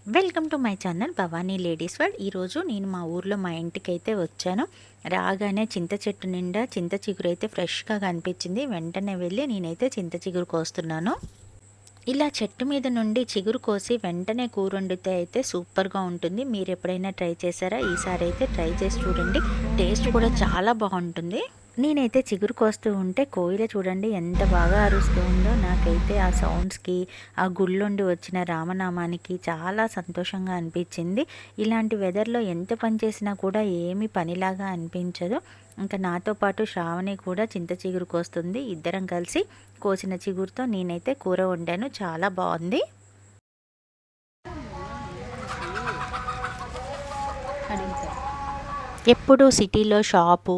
Welcome to my channel Bhavani ladies world. ఈరోజు నేను మా ఊర్లో మా ఇంటికైతే వచ్చాను. రాగానే చింత చెట్టు నిండా చింత చిగురు అయితే ఫ్రెష్గా కనిపించింది. వెంటనే వెళ్ళి నేనైతే చింత చిగురు కోస్తున్నాను. ఇలా చెట్టు మీద నుండి చిగురు కోసి వెంటనే కూర వండితే అయితే సూపర్గా ఉంటుంది. మీరు ఎప్పుడైనా ట్రై చేశారా? ఈసారి అయితే ట్రై చేసి చూడండి. టేస్ట్ కూడా చాలా బాగుంటుంది. నేనైతే చిగురు కోస్తూ ఉంటే కోయిల చూడండి ఎంత బాగా అరుస్తూ ఉందో. నాకైతే ఆ సౌండ్స్కి, ఆ గుళ్ళుండి వచ్చిన రామనామానికి చాలా సంతోషంగా అనిపించింది. ఇలాంటి వెదర్లో ఎంత పని చేసినా కూడా ఏమీ పనిలాగా అనిపించదు. ఇంకా నాతో పాటు శ్రావణి కూడా చింత చిగురు కోస్తుంది. ఇద్దరం కలిసి కోసిన చిగురుతో నేనైతే కూర వండాను. చాలా బాగుంది. ఎప్పుడు సిటీలో షాపు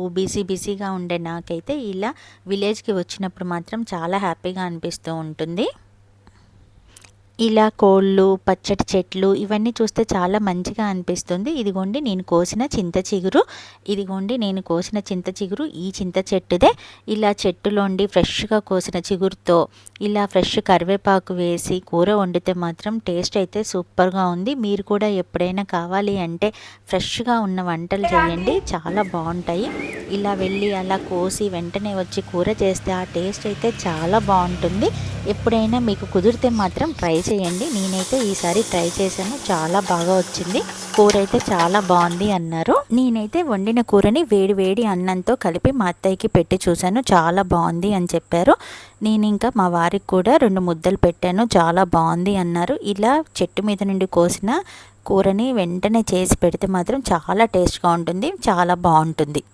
బిజీగా ఉండే నాకైతే ఇలా విలేజ్కి వచ్చినప్పుడు మాత్రం చాలా హ్యాపీగా అనిపిస్తూ ఉంటుంది. ఇలా కోళ్ళు, పచ్చటి చెట్లు ఇవన్నీ చూస్తే చాలా మంచిగా అనిపిస్తుంది. ఇదిగోండి నేను కోసిన చింత చిగురు. ఈ చింత చెట్టుదే. ఇలా చెట్టులోండి ఫ్రెష్గా కోసిన చిగురుతో ఇలా ఫ్రెష్ కరివేపాకు వేసి కూర వండితే మాత్రం టేస్ట్ అయితే సూపర్గా ఉంది. మీరు కూడా ఎప్పుడైనా కావాలి అంటే ఫ్రెష్గా ఉన్న వంటలు చేయండి, చాలా బాగుంటాయి. ఇలా వెళ్ళి అలా కోసి వెంటనే వచ్చి కూర చేస్తే ఆ టేస్ట్ అయితే చాలా బాగుంటుంది. ఎప్పుడైనా మీకు కుదిరితే మాత్రం ట్రై చేయండి. నేనైతే ఈసారి ట్రై చేశాను, చాలా బాగా వచ్చింది. కూర అయితే చాలా బాగుంది అన్నారు. నేనైతే వండిన కూరని వేడి వేడి అన్నంతో కలిపి మా అత్తయ్యకి పెట్టి చూశాను, చాలా బాగుంది అని చెప్పారు. నేను ఇంకా మా వారికి కూడా 2 ముద్దలు పెట్టాను, చాలా బాగుంది అన్నారు. ఇలా చెట్టు మీద నుండి కోసిన కూరని వెంటనే చేసి పెడితే మాత్రం చాలా టేస్ట్గా ఉంటుంది, చాలా బాగుంటుంది.